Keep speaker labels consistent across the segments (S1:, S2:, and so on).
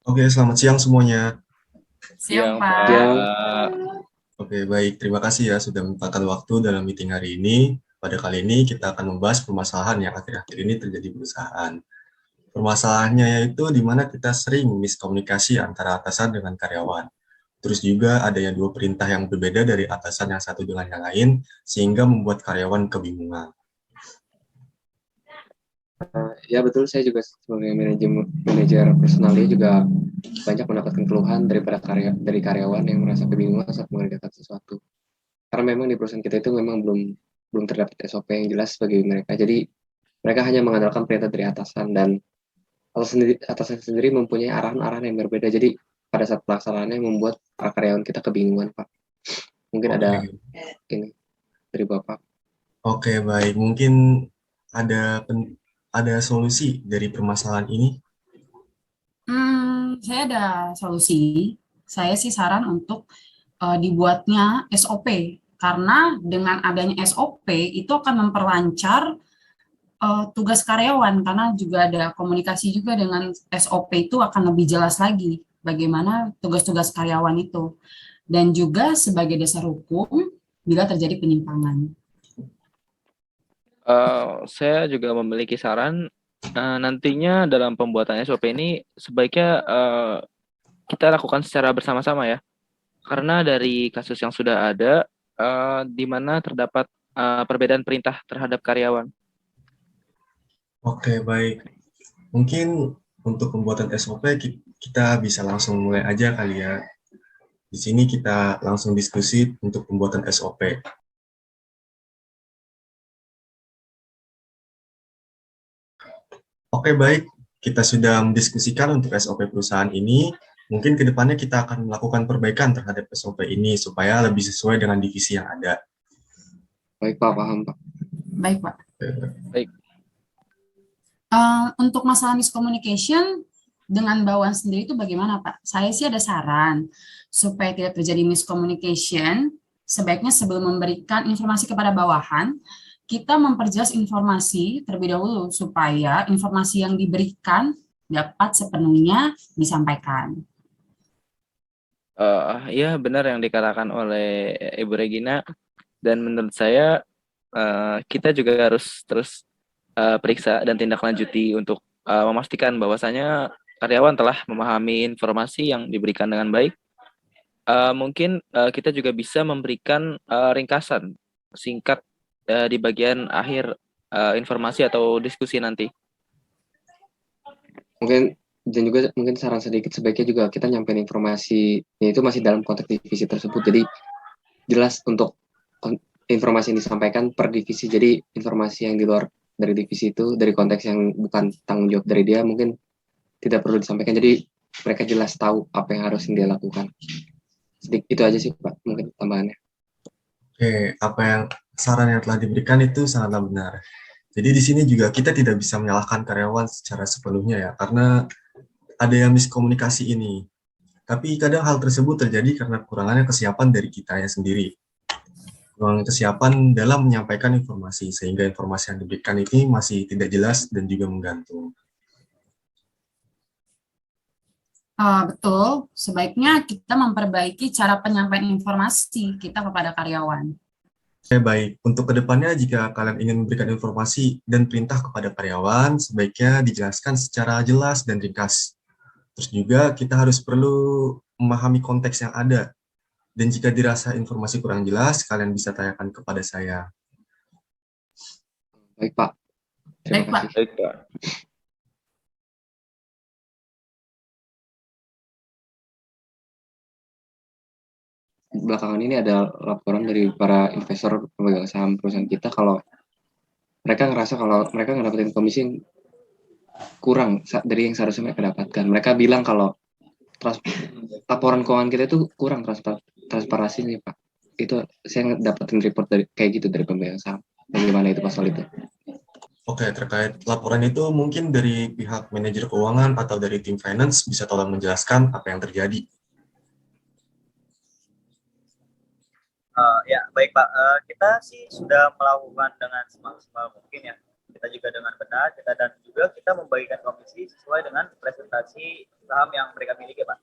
S1: Oke, selamat siang semuanya.
S2: Siang,
S3: Siang,
S2: Pak.
S3: Pak.
S1: Oke, baik. Terima kasih ya sudah menyempatkan waktu dalam meeting hari ini. Pada kali ini kita akan membahas permasalahan yang akhir-akhir ini terjadi di perusahaan. Permasalahannya yaitu di mana kita sering miskomunikasi antara atasan dengan karyawan. Terus juga adanya dua perintah yang berbeda dari atasan yang satu dengan yang lain, sehingga membuat karyawan kebingungan.
S2: Ya betul, saya juga sebagai manajer personalnya juga banyak mendapatkan keluhan dari karyawan yang merasa kebingungan saat mengerjakan sesuatu. Karena memang di perusahaan kita itu memang belum belum terdapat SOP yang jelas bagi mereka. Jadi mereka hanya mengandalkan perintah dari atasan dan atasan sendiri mempunyai arahan-arahan yang berbeda. Jadi pada saat pelaksanaannya membuat para karyawan kita kebingungan, Pak. Mungkin
S1: Oke,
S2: ada ini dari Bapak.
S1: oke, baik. Mungkin ada ada solusi dari permasalahan ini.
S3: Saya ada solusi. Saya sih saran untuk dibuatnya SOP karena dengan adanya SOP itu akan memperlancar tugas karyawan karena juga ada komunikasi juga dengan SOP itu akan lebih jelas lagi bagaimana tugas-tugas karyawan itu dan juga sebagai dasar hukum bila terjadi penyimpangan.
S4: Saya juga memiliki saran nantinya dalam pembuatan SOP ini sebaiknya kita lakukan secara bersama-sama ya. Karena dari kasus yang sudah ada di mana terdapat perbedaan perintah terhadap karyawan.
S1: Oke, baik. Mungkin untuk pembuatan SOP kita bisa langsung mulai aja kali ya. Di sini kita langsung diskusi untuk pembuatan SOP. Oke, baik. Kita sudah mendiskusikan untuk SOP perusahaan ini. Mungkin ke depannya kita akan melakukan perbaikan terhadap SOP ini supaya lebih sesuai dengan divisi yang ada.
S2: Baik, Pak, paham, Pak.
S3: Baik, Pak.
S4: Baik.
S3: Untuk masalah miscommunication dengan bawahan sendiri itu bagaimana, Pak? Saya sih ada saran supaya tidak terjadi miscommunication, sebaiknya sebelum memberikan informasi kepada bawahan, kita memperjelas informasi terlebih dahulu supaya informasi yang diberikan dapat sepenuhnya disampaikan.
S4: Ya benar yang dikatakan oleh Ibu Regina dan menurut saya kita juga harus terus periksa dan tindak lanjuti untuk memastikan bahwasanya karyawan telah memahami informasi yang diberikan dengan baik. Mungkin kita juga bisa memberikan ringkasan singkat di bagian akhir informasi atau diskusi nanti.
S2: Mungkin dan juga mungkin saran sedikit sebaiknya juga kita nyampein informasi itu masih dalam konteks divisi tersebut. Jadi jelas untuk informasi yang disampaikan per divisi. Jadi informasi yang di luar dari divisi itu dari konteks yang bukan tanggung jawab dari dia mungkin tidak perlu disampaikan. Jadi mereka jelas tahu apa yang harus dia lakukan. Sedikit itu aja sih Pak mungkin tambahannya.
S1: Oke, apa yang saran yang telah diberikan itu sangatlah benar. Jadi di sini juga kita tidak bisa menyalahkan karyawan secara sepenuhnya ya, karena ada yang miskomunikasi ini. Tapi kadang hal tersebut terjadi karena kurangannya kesiapan dari kita ya sendiri. Kekurangan kesiapan dalam menyampaikan informasi, sehingga informasi yang diberikan ini masih tidak jelas dan juga menggantung.
S3: Betul, sebaiknya kita memperbaiki cara penyampaian informasi kita kepada karyawan.
S1: Baik, untuk kedepannya jika kalian ingin memberikan informasi dan perintah kepada karyawan, sebaiknya dijelaskan secara jelas dan ringkas. Terus juga kita harus perlu memahami konteks yang ada. Dan jika dirasa informasi kurang jelas, kalian bisa tanyakan kepada saya.
S2: Baik Pak. Terima
S3: Baik, Pak.
S2: kasih.
S4: Baik, Pak.
S2: Belakangan ini ada laporan dari para investor pemegang saham perusahaan kita kalau mereka ngerasa kalau mereka ngedapetin komisi yang kurang dari yang seharusnya mereka dapatkan. Mereka bilang kalau laporan keuangan kita itu kurang transparansinya Pak. Itu saya dapetin report dari kayak gitu dari pemegang saham. Bagaimana itu pasal itu?
S1: Oke, terkait laporan itu mungkin dari pihak manajer keuangan atau dari tim finance bisa tolong menjelaskan apa yang terjadi.
S5: Ya baik Pak, kita sih sudah melakukan dengan semaksimal mungkin ya. kita juga dengan benar, dan juga kita membagikan komisi sesuai dengan presentasi saham yang mereka miliki, Pak.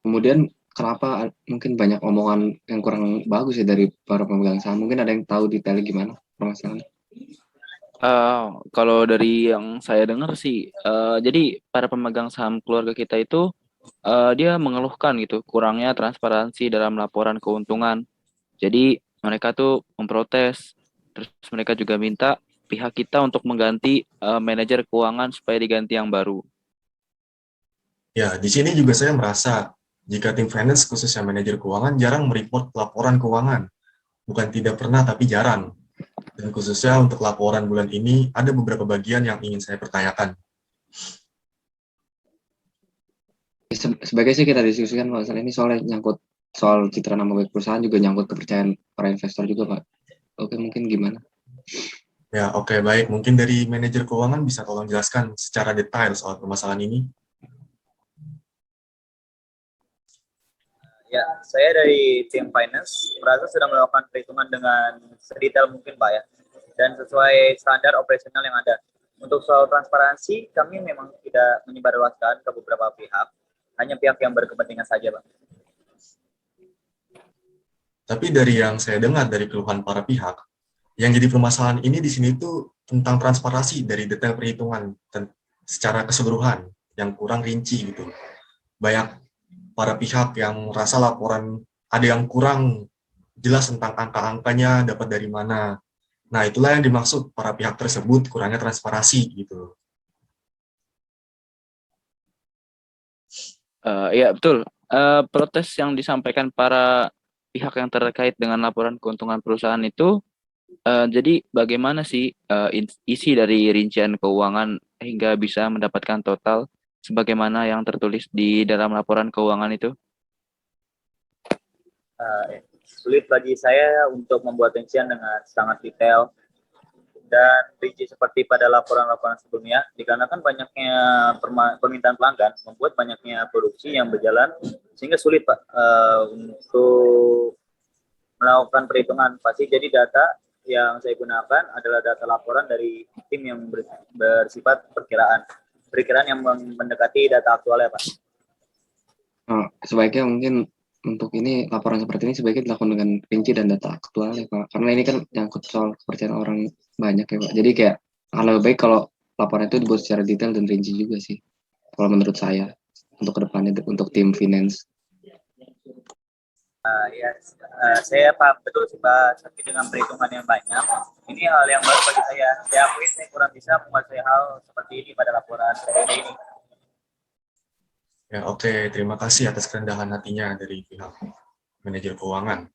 S2: Kemudian kenapa mungkin banyak omongan yang kurang bagus ya dari para pemegang saham? Mungkin ada yang tahu detailnya gimana permasalahannya?
S4: Kalau dari yang saya dengar sih, jadi para pemegang saham keluarga kita itu dia mengeluhkan gitu kurangnya transparansi dalam laporan keuntungan. Jadi mereka tuh memprotes, terus mereka juga minta pihak kita untuk mengganti manajer keuangan supaya diganti yang baru.
S1: Ya, di sini juga saya merasa jika tim finance khususnya manajer keuangan jarang mereport laporan keuangan. Bukan tidak pernah, tapi jarang. Dan khususnya untuk laporan bulan ini, ada beberapa bagian yang ingin saya pertanyakan.
S2: Sebagai sih kita diskusikan masalah ini soalnya nyangkut soal citra nama baik perusahaan, juga nyangkut kepercayaan para investor juga, Pak. Oke, mungkin gimana?
S1: Ya, oke, baik. Mungkin dari manajer keuangan bisa tolong jelaskan secara detail soal permasalahan ini.
S5: Ya, saya dari tim finance merasa sudah melakukan perhitungan dengan sedetail mungkin, Pak ya, dan sesuai standar operasional yang ada. Untuk soal transparansi, kami memang tidak menyebarluaskan ke beberapa pihak, hanya pihak yang berkepentingan saja, Pak.
S1: Tapi dari yang saya dengar dari keluhan para pihak, yang jadi permasalahan ini di sini itu tentang transparansi dari detail perhitungan dan secara keseluruhan yang kurang rinci gitu. Banyak para pihak yang merasa laporan ada yang kurang jelas tentang angka-angkanya dapat dari mana. Nah, itulah yang dimaksud para pihak tersebut kurangnya transparansi gitu.
S4: Ya betul. Protes yang disampaikan para pihak yang terkait dengan laporan keuntungan perusahaan itu, jadi bagaimana sih isi dari rincian keuangan hingga bisa mendapatkan total sebagaimana yang tertulis di dalam laporan keuangan itu?
S5: Sulit bagi saya untuk membuat rincian dengan sangat detail dan rinci seperti pada laporan-laporan sebelumnya, dikarenakan banyaknya permintaan pelanggan membuat banyaknya produksi yang berjalan sehingga sulit, Pak, untuk melakukan perhitungan pasti. Jadi data yang saya gunakan adalah data laporan dari tim yang bersifat perkiraan yang mendekati data aktual ya, Pak.
S2: Sebaiknya mungkin untuk ini laporan seperti ini sebaiknya dilakukan dengan rinci dan data aktual ya, Pak. Karena ini kan nyangkut soal kepercayaan orang banyak ya, Pak. Jadi kayak akan lebih baik kalau laporan itu dibuat secara detail dan rinci juga sih. Kalau menurut saya untuk kedepannya untuk tim finance.
S5: Saya paham betul sih, Pak. Tapi dengan perhitungan yang banyak, ini hal yang baru bagi saya. Saya akui saya kurang bisa menguasai hal seperti ini pada laporan periode ini.
S1: Ya, oke. Terima kasih atas kerendahan hatinya dari pihak manajer keuangan.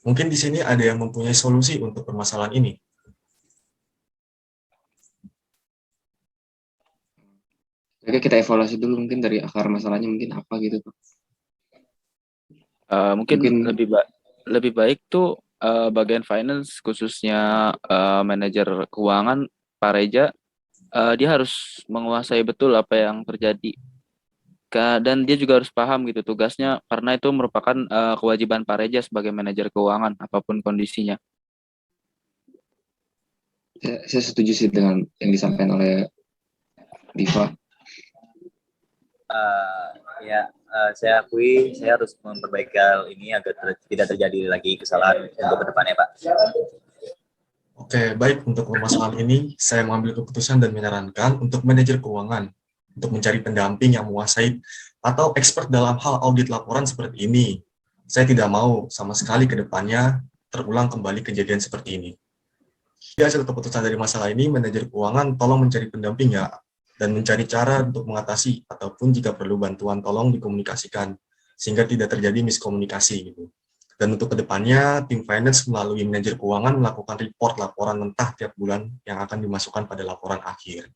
S1: Mungkin di sini ada yang mempunyai solusi untuk permasalahan ini.
S2: Oke, kita evaluasi dulu mungkin dari akar masalahnya mungkin apa gitu, Pak.
S4: Mungkin lebih baik tuh bagian finance khususnya manajer keuangan Pak Reja, dia harus menguasai betul apa yang terjadi dan dia juga harus paham gitu tugasnya, karena itu merupakan kewajiban Pak Reja sebagai manajer keuangan apapun kondisinya.
S2: Saya setuju sih dengan yang disampaikan oleh Diva.
S5: Saya akui saya harus memperbaiki hal ini agar tidak terjadi lagi kesalahan untuk kedepannya, Pak.
S1: Oke, baik. Untuk permasalahan ini, saya mengambil keputusan dan menyarankan untuk manajer keuangan untuk mencari pendamping yang menguasai atau expert dalam hal audit laporan seperti ini. Saya tidak mau sama sekali ke depannya terulang kembali kejadian seperti ini. Di hasil keputusan dari masalah ini, manajer keuangan tolong mencari pendamping ya, dan mencari cara untuk mengatasi, ataupun jika perlu bantuan tolong dikomunikasikan, sehingga tidak terjadi miskomunikasi gitu. Dan untuk kedepannya, tim finance melalui manajer keuangan melakukan report laporan mentah tiap bulan yang akan dimasukkan pada laporan akhir.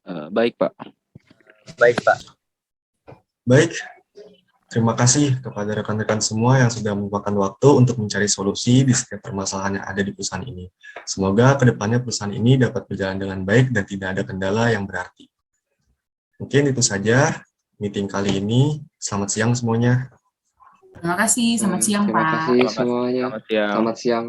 S4: Baik, Pak.
S5: Baik, Pak.
S1: Baik, terima kasih kepada rekan-rekan semua yang sudah meluangkan waktu untuk mencari solusi di setiap permasalahan yang ada di perusahaan ini. Semoga kedepannya perusahaan ini dapat berjalan dengan baik dan tidak ada kendala yang berarti. Mungkin itu saja meeting kali ini. Selamat siang semuanya.
S3: Terima kasih, selamat siang
S2: Terima
S3: Pak.
S2: kasih
S4: Terima kasih.
S2: semuanya.
S4: Selamat siang.
S2: Selamat siang.